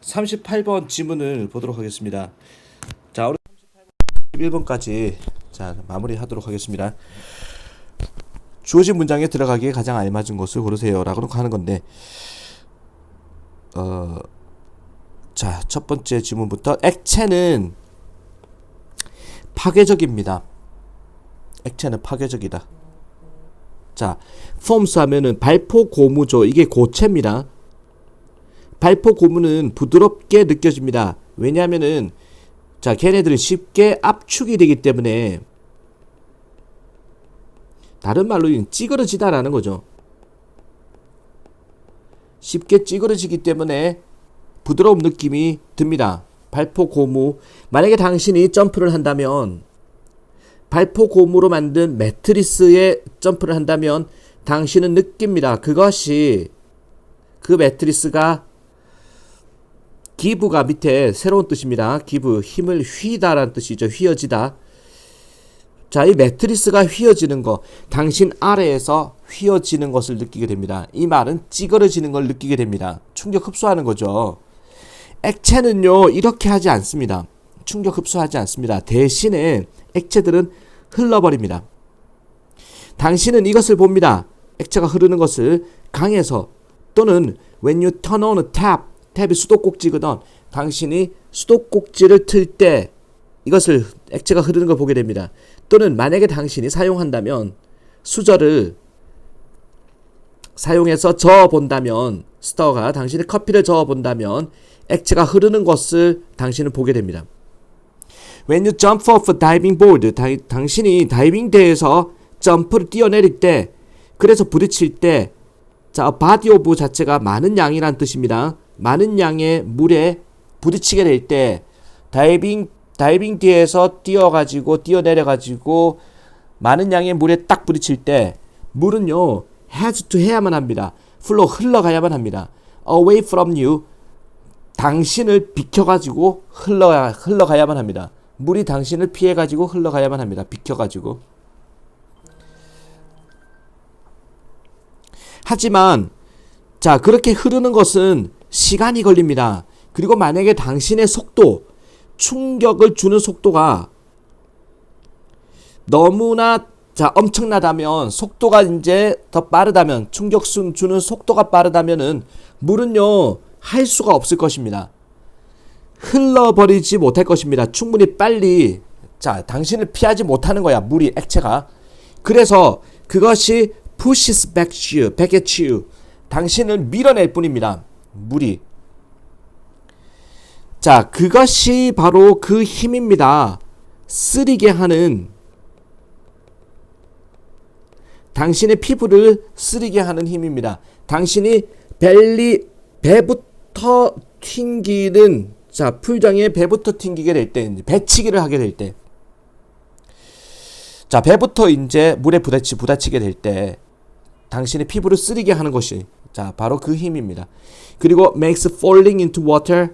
38번 지문을 보도록 하겠습니다. 자, 우리 1번까지 자, 마무리하도록 하겠습니다. 주어진 문장에 들어가기에 가장 알맞은 것을 고르세요 라고 하는 건데, 자, 첫 번째 지문부터. 액체는 파괴적입니다. 액체는 파괴적이다. 자, forms 하면은 발포 고무죠. 이게 고체입니다. 발포 고무는 부드럽게 느껴집니다. 왜냐하면은 자, 걔네들은 쉽게 압축이 되기 때문에, 다른 말로 찌그러지다라는 거죠. 쉽게 찌그러지기 때문에 부드러운 느낌이 듭니다. 발포 고무. 만약에 당신이 점프를 한다면, 발포 고무로 만든 매트리스에 점프를 한다면 당신은 느낍니다. 그것이, 그 매트리스가, 기브가 밑에 새로운 뜻입니다. 기브, 힘을 휘다라는 뜻이죠. 휘어지다. 자, 이 매트리스가 휘어지는 거, 당신 아래에서 휘어지는 것을 느끼게 됩니다. 이 말은 찌그러지는 걸 느끼게 됩니다. 충격 흡수하는 거죠. 액체는요, 이렇게 하지 않습니다. 충격 흡수하지 않습니다. 대신에 액체들은 흘러버립니다. 당신은 이것을 봅니다. 액체가 흐르는 것을 강에서, 또는 when you turn on a tap, 탭이 수도꼭지거든. 당신이 수도꼭지를 틀 때 이것을, 액체가 흐르는 걸 보게 됩니다. 또는 만약에 당신이 사용한다면, 수저를 사용해서 저어 본다면, 스터가 당신이 커피를 저어 본다면 액체가 흐르는 것을 당신은 보게 됩니다. When you jump off a diving board, 당신이 다이빙대에서 점프를 뛰어내릴 때, 그래서 부딪힐 때, 자, body of 자체가 많은 양이란 뜻입니다. 많은 양의 물에 부딪히게 될 때, 다이빙 뒤에서 뛰어내려가지고 많은 양의 물에 딱 부딪힐 때, 물은요, has to 해야만 합니다. flow, 흘러가야만 합니다. away from you, 당신을 비켜가지고 흘러가야만 합니다. 물이 당신을 피해가지고 흘러가야만 합니다. 비켜가지고. 하지만, 자, 그렇게 흐르는 것은 시간이 걸립니다. 그리고 만약에 당신의 속도, 충격을 주는 속도가 너무나, 자, 엄청나다면, 속도가 이제 더 빠르다면, 충격 주는 속도가 빠르다면은 물은요, 할 수가 없을 것입니다. 흘러버리지 못할 것입니다. 충분히 빨리, 자, 당신을 피하지 못하는 거야, 물이, 액체가. 그래서 그것이 pushes back at you. 당신을 밀어낼 뿐입니다. 물이. 자, 그것이 바로 그 힘입니다. 쓰리게 하는, 당신의 피부를 쓰리게 하는 힘입니다. 당신이 배부터 튕기는, 자, 풀장에 배부터 튕기게 될 때, 배치기를 하게 될 때, 자, 배부터 이제 물에 부딪히게 될 때, 당신의 피부를 쓰리게 하는 것이, 자, 바로 그 힘입니다. 그리고 makes falling into water,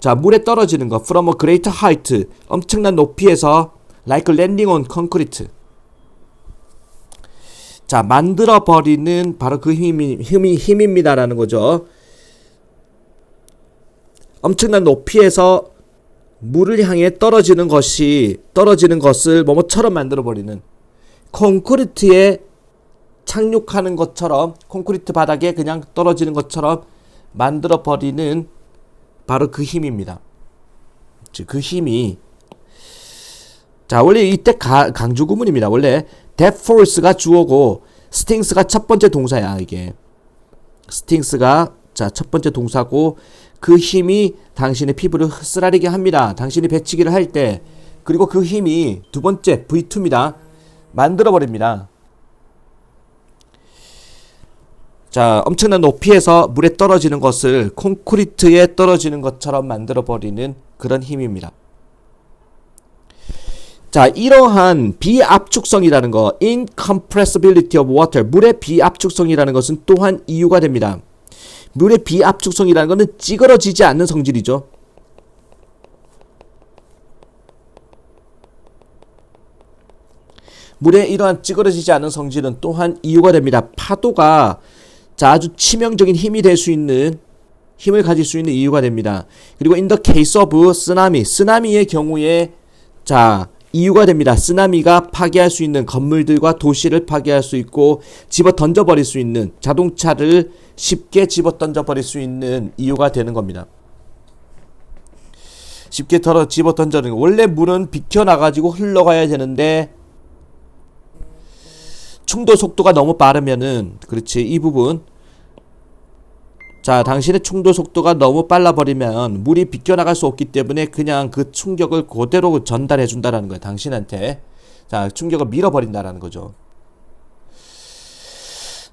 자, 물에 떨어지는 거, from a great height, 엄청난 높이에서, like landing on concrete, 자, 만들어버리는 바로 그 힘입니다라는 거죠. 엄청난 높이에서 물을 향해 떨어지는 것을 뭐뭐처럼 만들어버리는, 콘크리트에 착륙하는 것처럼, 콘크리트 바닥에 그냥 떨어지는 것처럼 만들어버리는 바로 그 힘입니다. 즉, 그 힘이, 자, 원래 이때 강조 구문입니다. 원래 that force가 주어고 stings가 첫 번째 동사야. 이게 stings가, 자, 첫 번째 동사고, 그 힘이 당신의 피부를 쓰라리게 합니다. 당신이 배치기를 할 때. 그리고 그 힘이 두 번째 V2입니다. 만들어버립니다. 자, 엄청난 높이에서 물에 떨어지는 것을 콘크리트에 떨어지는 것처럼 만들어버리는 그런 힘입니다. 자, 이러한 비압축성이라는 거, incompressibility of water, 물의 비압축성이라는 것은 또한 이유가 됩니다. 물의 비압축성이라는 것은 찌그러지지 않는 성질이죠. 물의 이러한 찌그러지지 않은 성질은 또한 이유가 됩니다. 파도가, 자, 아주 치명적인 힘이 될 수 있는 힘을 가질 수 있는 이유가 됩니다. 그리고 in the case of 쓰나미의 경우에 자 이유가 됩니다. 쓰나미가 파괴할 수 있는 건물들과 도시를 파괴할 수 있고 집어 던져버릴 수 있는 자동차를 쉽게 집어 던져버릴 수 있는 이유가 되는 겁니다. 쉽게 집어 던져는 원래 물은 비켜나가지고 흘러가야 되는데 충돌 속도가 너무 빠르면은 그렇지 이 부분 자 당신의 충돌 속도가 너무 빨라버리면 물이 비껴나갈 수 없기 때문에 그냥 그 충격을 그대로 전달해 준다라는 거예요. 당신한테 자 충격을 밀어버린다라는 거죠.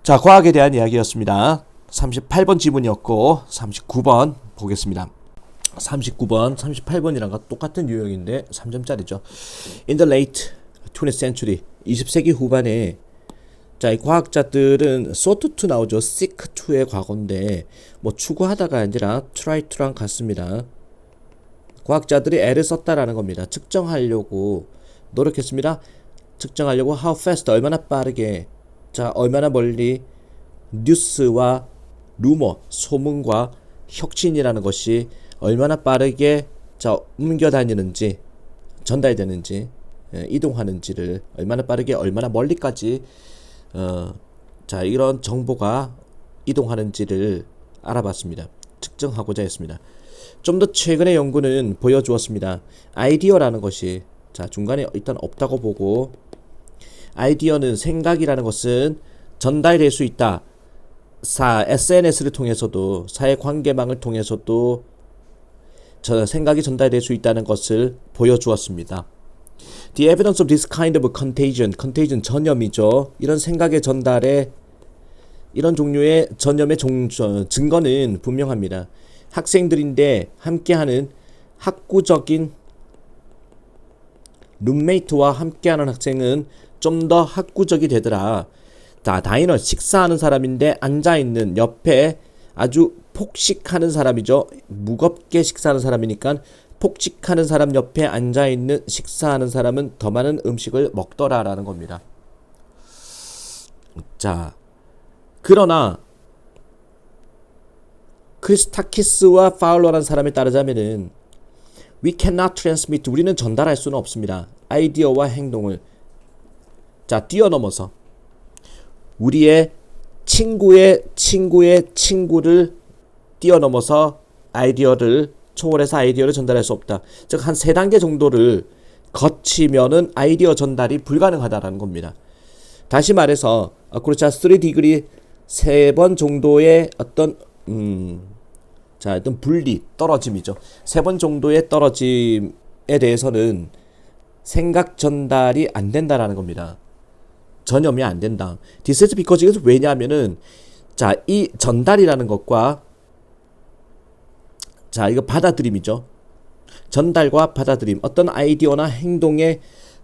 자 과학에 대한 이야기였습니다. 38번 지문이었고 39번 보겠습니다. 39번 38번이랑 똑같은 유형인데 3점짜리죠. In the late 20th century 20세기 후반에 자, 이 과학자들은 sought to 나오죠. seek to의 과거인데 뭐 추구하다가 아니라 try to랑 같습니다. 과학자들이 애를 썼다라는 겁니다. 측정하려고 노력했습니다. 측정하려고 how fast 얼마나 빠르게 자 얼마나 멀리 뉴스와 루머 소문과 혁신이라는 것이 얼마나 빠르게 자 옮겨 다니는지 전달되는지 이동하는지를 얼마나 빠르게 얼마나 멀리까지 자 이런 정보가 이동하는지를 알아봤습니다. 측정하고자 했습니다. 좀 더 최근의 연구는 보여주었습니다. 아이디어라는 것이 자 중간에 일단 없다고 보고 아이디어는 생각이라는 것은 전달될 수 있다. SNS를 통해서도 사회관계망을 통해서도 생각이 전달될 수 있다는 것을 보여주었습니다. The evidence of this kind of contagion 전염이죠. 이런 생각의 전달에 이런 종류의 전염의 증거는 분명합니다. 학생들인데 함께하는 학구적인 룸메이트와 함께하는 학생은 좀 더 학구적이 되더라. 자, 다이너 식사하는 사람인데 앉아있는 옆에 아주 폭식하는 사람이죠. 무겁게 식사하는 사람이니까 폭식하는 사람 옆에 앉아있는 식사하는 사람은 더 많은 음식을 먹더라라는 겁니다. 자, 그러나 크리스타키스와 파울러라는 사람에 따르자면은 We cannot transmit 우리는 전달할 수는 없습니다. 아이디어와 행동을 자 뛰어넘어서 우리의 친구의 친구를 뛰어넘어서 아이디어를 초월해서 아이디어를 전달할 수 없다. 즉 한 3단계 정도를 거치면은 아이디어 전달이 불가능하다라는 겁니다. 다시 말해서 그렇죠. 3디그리 3번 정도의 어떤 어떤 분리 떨어짐이죠. 3번 정도의 떨어짐에 대해서는 생각 전달이 안 된다라는 겁니다. 전염이 안 된다. This is because 이것은 왜냐하면은 자, 이 전달이라는 것과 자, 이거 받아들임이죠. 전달과 받아들임. 어떤 아이디어나 행동의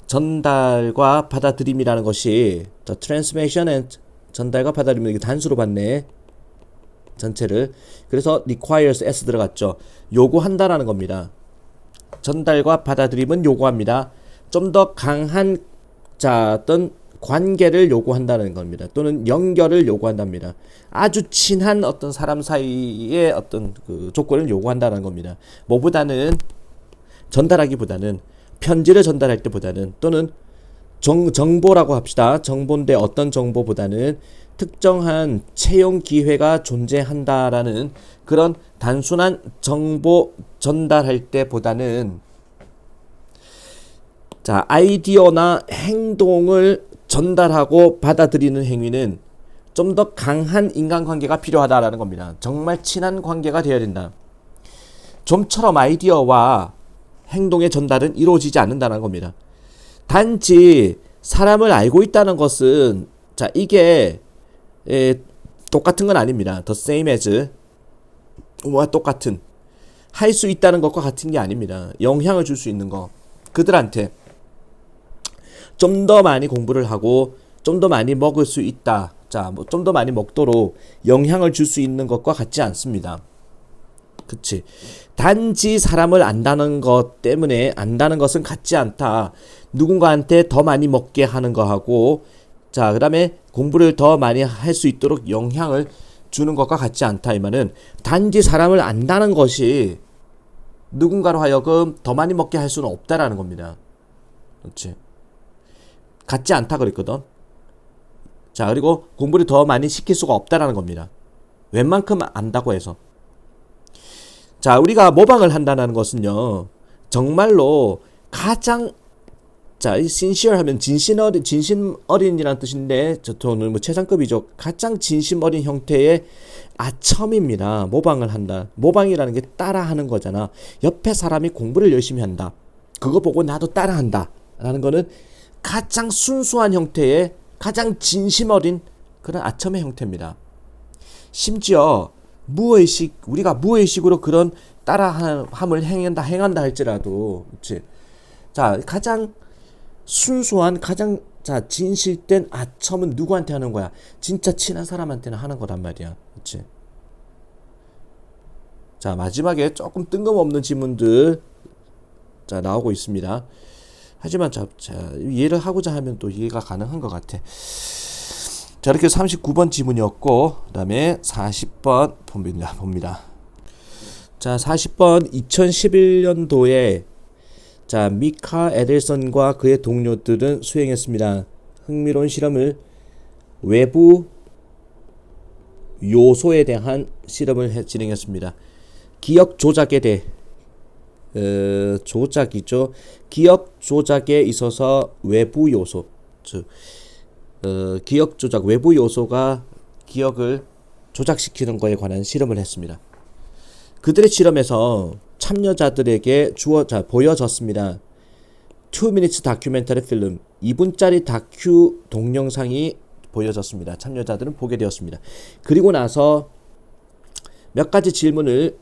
전달과 받아들임이라는 것이 자, transmission and 전달과 받아들임 이게 단수로 봤네. 전체를. 그래서 requires s 들어갔죠. 요구한다라는 겁니다. 전달과 받아들임은 요구합니다. 좀 더 강한 자, 어떤 관계를 요구한다는 겁니다. 또는 연결을 요구한답니다. 아주 친한 어떤 사람 사이의 어떤 그 조건을 요구한다는 겁니다. 뭐보다는 전달하기보다는 편지를 전달할 때보다는 또는 정보라고 합시다. 정보인데 어떤 정보보다는 특정한 채용 기회가 존재한다라는 그런 단순한 정보 전달할 때보다는 자, 아이디어나 행동을 전달하고 받아들이는 행위는 좀 더 강한 인간관계가 필요하다라는 겁니다. 정말 친한 관계가 되어야 된다. 좀처럼 아이디어와 행동의 전달은 이루어지지 않는다는 겁니다. 단지 사람을 알고 있다는 것은 자 이게 똑같은 건 아닙니다. The same as 와 똑같은 할 수 있다는 것과 같은 게 아닙니다. 영향을 줄 수 있는 거 그들한테 좀 더 많이 공부를 하고 좀 더 많이 먹을 수 있다. 자, 뭐 좀 더 많이 먹도록 영향을 줄 수 있는 것과 같지 않습니다. 그치? 단지 사람을 안다는 것 때문에 안다는 것은 같지 않다. 누군가한테 더 많이 먹게 하는 거하고 자, 그다음에 공부를 더 많이 할 수 있도록 영향을 주는 것과 같지 않다. 이 말은 단지 사람을 안다는 것이 누군가로 하여금 더 많이 먹게 할 수는 없다라는 겁니다. 그렇지? 같지 않다 그랬거든. 자, 그리고 공부를 더 많이 시킬 수가 없다라는 겁니다. 웬만큼 안다고 해서. 자, 우리가 모방을 한다는 것은요, 정말로 가장, 자, 이 sincere 하면 진심 어린이라는 뜻인데, 저는 뭐 최상급이죠. 가장 진심 어린 형태의 아첨입니다. 모방을 한다. 모방이라는 게 따라하는 거잖아. 옆에 사람이 공부를 열심히 한다. 그거 보고 나도 따라한다. 라는 거는 가장 순수한 형태의 가장 진심 어린 그런 아첨의 형태입니다. 심지어 우리가 무의식으로 그런 따라함을 행한다 할지라도, 그렇지? 자, 가장 순수한, 가장, 자, 진실된 아첨은 누구한테 하는 거야? 진짜 친한 사람한테는 하는 거란 말이야. 그렇지? 자, 마지막에 조금 뜬금없는 질문들, 자, 나오고 있습니다. 하지만, 자, 이해를 하고자 하면 또 이해가 가능한 것 같아. 자, 이렇게 39번 지문이었고, 그 다음에 40번 봅니다. 자, 40번 2011년도에 자, 미카 에델선과 그의 동료들은 수행했습니다. 흥미로운 실험을 외부 요소에 대한 실험을 진행했습니다. 기억 조작에 대해 조작이죠. 기억 조작에 있어서 외부 요소, 즉 기억 조작, 외부 요소가 기억을 조작시키는 것에 관한 실험을 했습니다. 그들의 실험에서 참여자들에게 보여졌습니다. 2 minutes 다큐멘터리 필름, 2분짜리 다큐 동영상이 보여졌습니다. 참여자들은 보게 되었습니다. 그리고 나서 몇 가지 질문을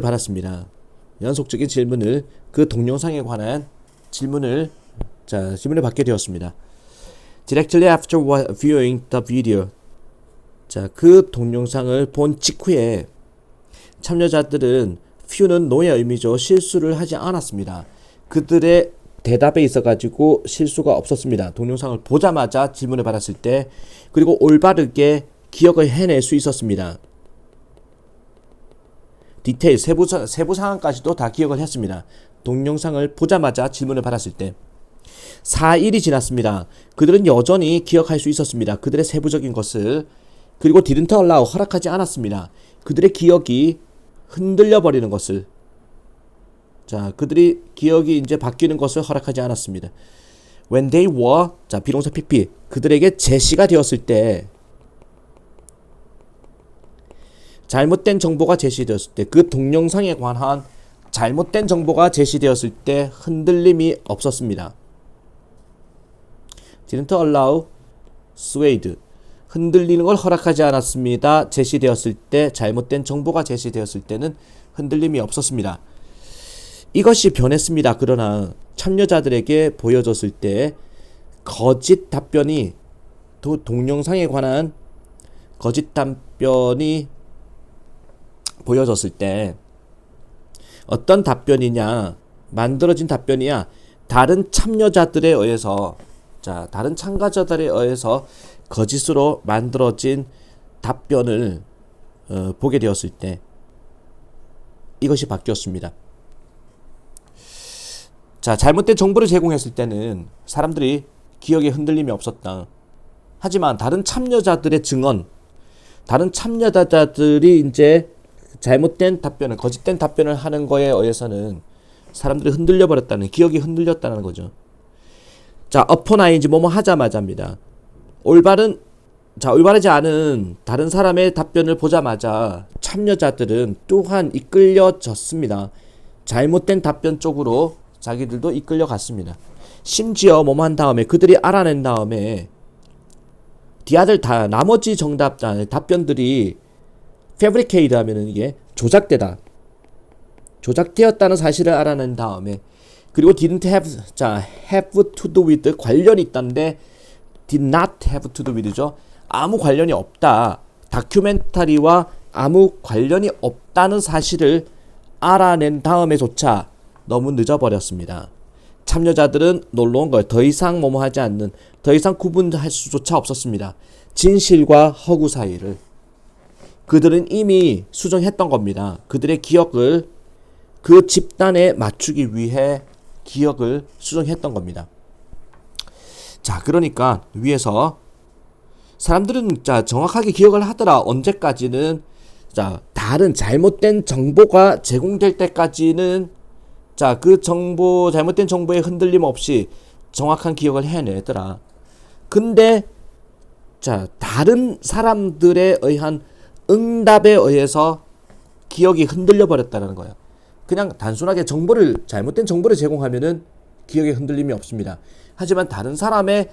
받았습니다. 연속적인 질문을, 그 동영상에 관한 질문을 받게 되었습니다. Directly after viewing the video, 자, 그 동영상을 본 직후에 참여자들은 퓨는 노의 의미죠. 실수를 하지 않았습니다. 그들의 대답에 있어가지고 실수가 없었습니다. 동영상을 보자마자 질문을 받았을 때, 그리고 올바르게 기억을 해낼 수 있었습니다. 디테일, 세부 상황까지도 다 기억을 했습니다. 동영상을 보자마자 질문을 받았을 때. 4일이 지났습니다. 그들은 여전히 기억할 수 있었습니다. 그들의 세부적인 것을. 그리고 didn't allow, 허락하지 않았습니다. 그들의 기억이 흔들려 버리는 것을, 자, 그들이 기억이 이제 바뀌는 것을 허락하지 않았습니다. When they were, 자, 비동사 PP, 그들에게 제시가 되었을 때, 잘못된 정보가 제시되었을 때, 그 동영상에 관한 잘못된 정보가 제시되었을 때 흔들림이 없었습니다. didn't allow swayed, 흔들리는 걸 허락하지 않았습니다. 제시되었을 때, 잘못된 정보가 제시되었을 때는 흔들림이 없었습니다. 이것이 변했습니다. 그러나 참여자들에게 보여줬을 때 거짓 답변이, 동영상에 관한 거짓 답변이 보여졌을 때 어떤 답변이냐, 만들어진 답변이야, 다른 참여자들에 의해서, 자, 다른 참가자들에 의해서 거짓으로 만들어진 답변을 보게 되었을 때 이것이 바뀌었습니다. 자, 잘못된 정보를 제공했을 때는 사람들이 기억에 흔들림이 없었다. 하지만 다른 참여자들의 증언, 다른 참여자들이 이제 잘못된 답변을, 거짓된 답변을 하는 거에 의해서는 사람들이 흔들려 버렸다는, 기억이 흔들렸다는 거죠. 자, upon ing, 뭐뭐 하자마자입니다. 올바르지 않은 다른 사람의 답변을 보자마자 참여자들은 또한 이끌려졌습니다. 잘못된 답변 쪽으로 자기들도 이끌려갔습니다. 심지어 뭐뭐 한 다음에, 그들이 알아낸 다음에 나머지 답변들이 fabricate 하면은 이게 조작되었다는 사실을 알아낸 다음에, 그리고 didn't have to do with, 관련이 있다는데 did not have to do with죠. 아무 관련이 없다. 다큐멘터리와 아무 관련이 없다는 사실을 알아낸 다음에조차 너무 늦어버렸습니다. 참여자들은 놀라운 걸 더 이상 뭐뭐 하지 않는, 더 이상 구분할 수조차 없었습니다. 진실과 허구 사이를. 그들은 이미 수정했던 겁니다. 그들의 기억을 그 집단에 맞추기 위해 기억을 수정했던 겁니다. 자, 그러니까 위에서 사람들은 자 정확하게 기억을 하더라. 언제까지는 자 다른 잘못된 정보가 제공될 때까지는 자 그 정보 잘못된 정보에 흔들림 없이 정확한 기억을 해내더라. 근데 자 다른 사람들에 의한 응답에 의해서 기억이 흔들려 버렸다는 거예요. 그냥 단순하게 잘못된 정보를 제공하면은 기억에 흔들림이 없습니다. 하지만 다른 사람에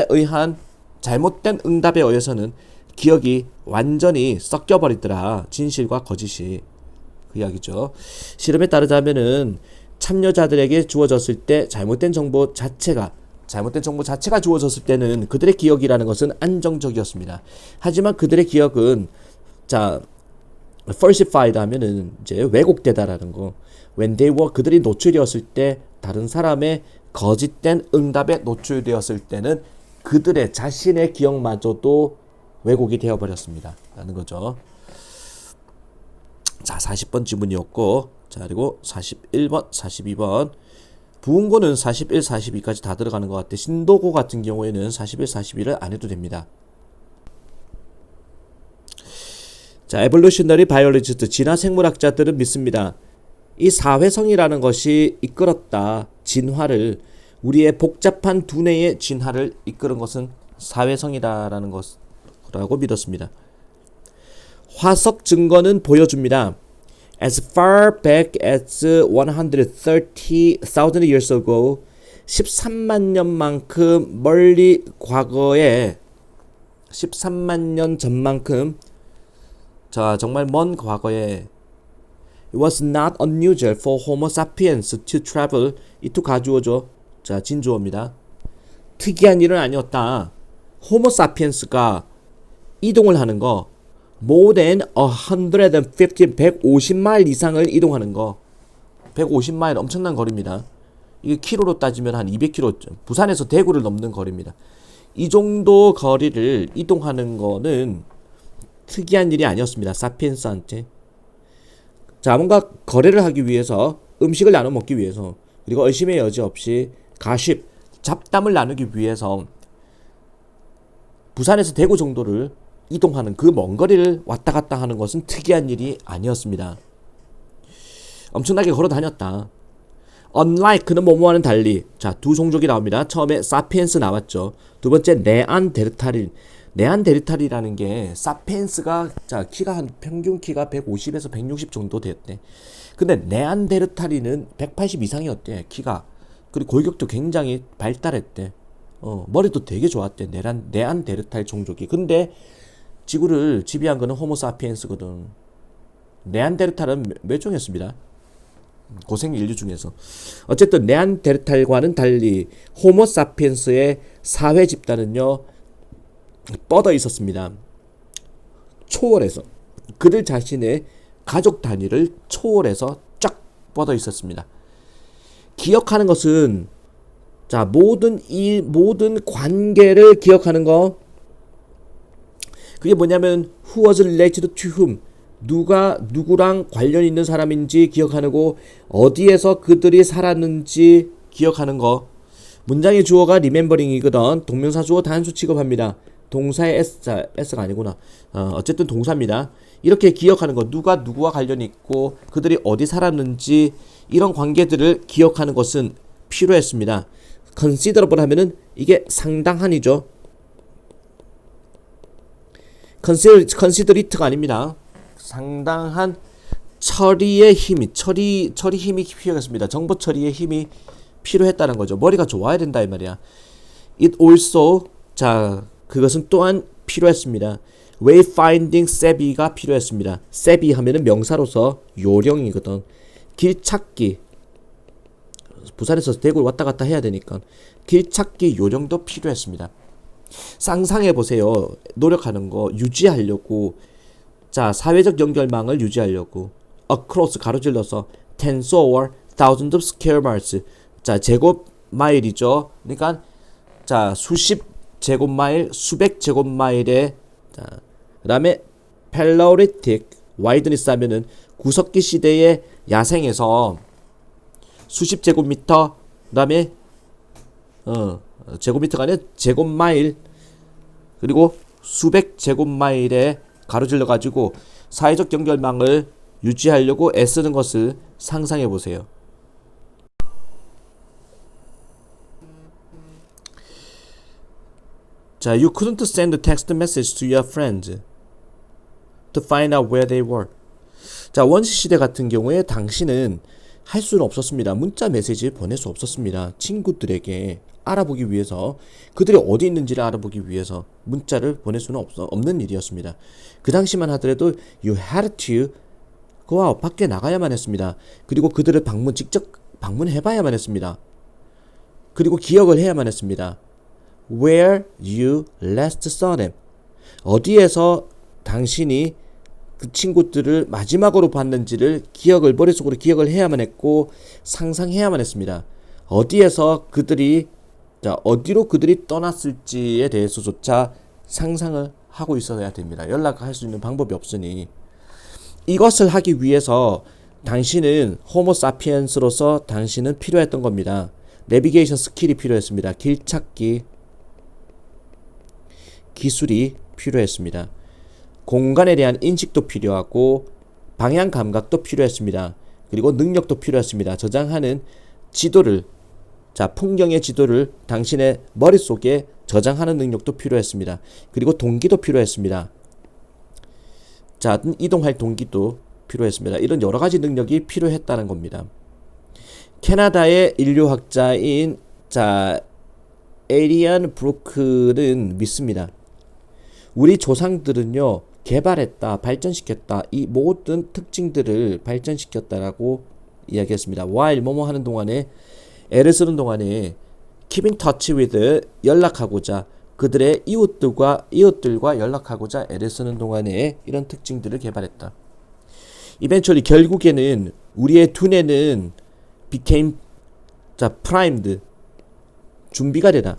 의한 잘못된 응답에 의해서는 기억이 완전히 섞여 버리더라. 진실과 거짓이. 그 이야기죠. 실험에 따르자면은 참여자들에게 주어졌을 때 잘못된 정보 자체가 주어졌을 때는 그들의 기억이라는 것은 안정적이었습니다. 하지만 그들의 기억은 falsified 하면은 이제 왜곡되다라는 거. When they were 그들이 노출되었을 때 다른 사람의 거짓된 응답에 노출되었을 때는 그들의 자신의 기억마저도 왜곡이 되어버렸습니다. 라는 거죠. 자, 40번 지문이었고, 자, 그리고 41번, 42번. 부은고는 41, 42까지 다 들어가는 것 같아. 신도고 같은 경우에는 41, 42를 안 해도 됩니다. 자, evolutionary biologists, 진화 생물학자들은 믿습니다. 이 사회성이라는 것이 이끌었다. 진화를, 우리의 복잡한 두뇌의 진화를 이끄는 것은 사회성이다라는 것이라고 믿었습니다. 화석 증거는 보여줍니다. As far back as 130,000 years ago, 13만 년만큼 멀리 과거에 13만 년 전만큼 자 정말 먼 과거에 It was not unusual for Homo sapiens to travel. 이투 가주어죠. 자 진주어입니다. 특이한 일은 아니었다. 호모 사피엔스가 이동을 하는 거 more than 150마일 이상을 이동하는 거. 150마일 엄청난 거리입니다. 이게 키로로 따지면 한 200km, 부산에서 대구를 넘는 거리입니다. 이 정도 거리를 이동하는 거는 특이한 일이 아니었습니다. 사피엔스한테. 자, 뭔가 거래를 하기 위해서, 음식을 나눠 먹기 위해서, 그리고 의심의 여지 없이 가십, 잡담을 나누기 위해서 부산에서 대구 정도를 이동하는 그 먼 거리를 왔다 갔다 하는 것은 특이한 일이 아니었습니다. 엄청나게 걸어 다녔다. Unlike는 뭐뭐와는 달리. 자, 두 종족이 나옵니다. 처음에 사피엔스 나왔죠. 두 번째 네안데르탈인. 네안데르탈이라는 게 사피엔스가 자 키가 한 평균 키가 150에서 160 정도 됐대. 근데 네안데르탈인은 180 이상이었대. 키가. 그리고 골격도 굉장히 발달했대. 머리도 되게 좋았대. 네안데르탈 종족이. 근데 지구를 지배한 거는 호모 사피엔스거든. 네안데르탈은 멸종했습니다. 고생 인류 중에서. 어쨌든 네안데르탈과는 달리 호모 사피엔스의 사회 집단은요 뻗어 있었습니다. 초월해서 그들 자신의 가족 단위를 초월해서 쫙 뻗어 있었습니다. 기억하는 것은 자 모든 관계를 기억하는 거. 그게 뭐냐면 who was related to whom, 누가 누구랑 관련 있는 사람인지 기억하는 거, 어디에서 그들이 살았는지 기억하는 거. 문장의 주어가 remembering이거든. 동명사 주어 단수 취급합니다. 동사의 s가 아니구나. 어쨌든 동사입니다. 이렇게 기억하는 거, 누가 누구와 관련이 있고 그들이 어디 살았는지 이런 관계들을 기억하는 것은 필요했습니다. considerable 하면은 이게 상당한이죠. considerate가 아닙니다. 상당한 처리의 힘이 처리 힘이 필요했습니다. 정보 처리의 힘이 필요했다는 거죠. 머리가 좋아야 된다 이 말이야. It also 자 그것은 또한 필요했습니다. wayfinding savvy가 필요했습니다. savvy 하면은 명사로서 요령이거든. 길 찾기. 부산에서 대구를 왔다 갔다 해야 되니까 길 찾기 요령도 필요했습니다. 상상해 보세요. 노력하는 거 유지하려고. 자, 사회적 연결망을 유지하려고 across 가로질러서 tens or thousands of square miles. 자, 제곱 마일이죠. 그러니까 자, 수십 제곱마일, 수백 제곱마일에 자, 그다음에 펠로리틱 와이드니스 하면은 구석기 시대의 야생에서 수십 제곱미터 그다음에 제곱미터가 아니라 제곱마일 그리고 수백 제곱마일에 가로질러 가지고 사회적 연결망을 유지하려고 애쓰는 것을 상상해 보세요. 자, you couldn't send a text message to your friends to find out where they were. 자, 원시 시대 같은 경우에 당신은 할 수는 없었습니다. 문자 메시지 보낼 수 없었습니다. 친구들에게 알아보기 위해서 그들이 어디 있는지를 알아보기 위해서 문자를 보낼 수는 없는 일이었습니다. 그 당시만 하더라도 you had to go out 밖에 나가야만 했습니다. 그리고 그들을 직접 방문해봐야만 했습니다. 그리고 기억을 해야만 했습니다. Where you last saw them. 어디에서 당신이 그 친구들을 마지막으로 봤는지를 머릿속으로 기억을 해야만 했고 상상해야만 했습니다. 어디로 그들이 떠났을지에 대해서조차 상상을 하고 있어야 됩니다. 연락할 수 있는 방법이 없으니 이것을 하기 위해서 당신은 호모사피엔스로서 당신은 필요했던 겁니다. 내비게이션 스킬이 필요했습니다. 길찾기 기술이 필요했습니다. 공간에 대한 인식도 필요하고 방향 감각도 필요했습니다. 그리고 능력도 필요했습니다. 저장하는 지도를 풍경의 지도를 당신의 머릿속에 저장하는 능력도 필요했습니다. 그리고 동기도 필요했습니다. 이동할 동기도 필요했습니다. 이런 여러 가지 능력이 필요했다는 겁니다. 캐나다의 인류학자인 에리안 브루크는 믿습니다. 우리 조상들은요 개발했다, 발전시켰다, 이 모든 특징들을 발전시켰다라고 이야기했습니다. while 뭐뭐 하는 동안에 애를 쓰는 동안에 keep in touch with 연락하고자 그들의 이웃들과 연락하고자 애를 쓰는 동안에 이런 특징들을 개발했다. eventually 결국에는 우리의 두뇌는 became primed 준비가 되다.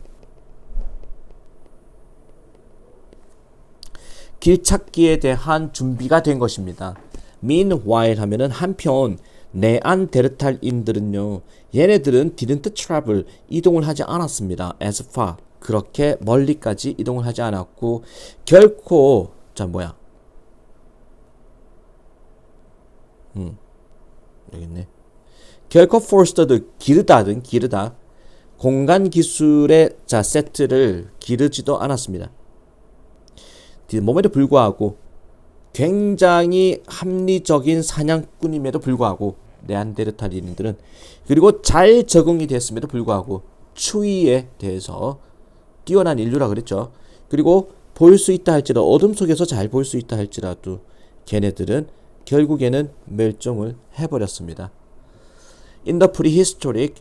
길찾기에 대한 준비가 된 것입니다. Meanwhile 하면은 한편 네안데르탈인들은요. 얘네들은 didn't travel 이동을 하지 않았습니다. as far 그렇게 멀리까지 이동을 하지 않았고 결코 여기 있네. 결코 forested 기르다 공간 기술의 세트를 기르지도 않았습니다. 몸에도 불구하고 굉장히 합리적인 사냥꾼임에도 불구하고 네안데르탈인들은 그리고 잘 적응이 됐음에도 불구하고 추위에 대해서 뛰어난 인류라 그랬죠. 그리고 볼 수 있다 할지라도 어둠 속에서 잘 볼 수 있다 할지라도 걔네들은 결국에는 멸종을 해버렸습니다. In the prehistoric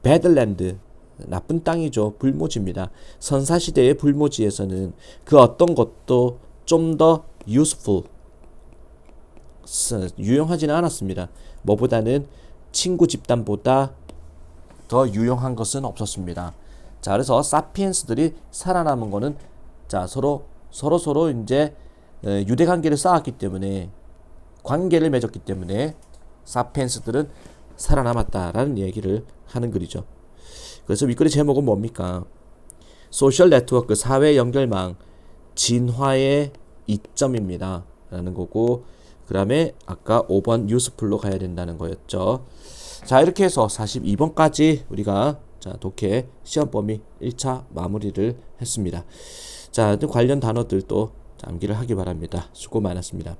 Badland 나쁜 땅이죠. 불모지입니다. 선사시대의 불모지에서는 그 어떤 것도 좀 더 useful 유용하지는 않았습니다. 뭐보다는 친구 집단보다 더 유용한 것은 없었습니다. 그래서 사피엔스들이 살아남은 거는 서로 이제 유대 관계를 쌓았기 때문에 관계를 맺었기 때문에 사피엔스들은 살아남았다라는 얘기를 하는 글이죠. 그래서 윗글의 제목은 뭡니까? 소셜 네트워크 사회 연결망 진화의 이점입니다 라는 거고 그 다음에 아까 5번 유스풀로 가야 된다는 거였죠. 이렇게 해서 42번까지 우리가 독해 시험 범위 1차 마무리를 했습니다. 관련 단어들도 암기를 하기 바랍니다. 수고 많았습니다.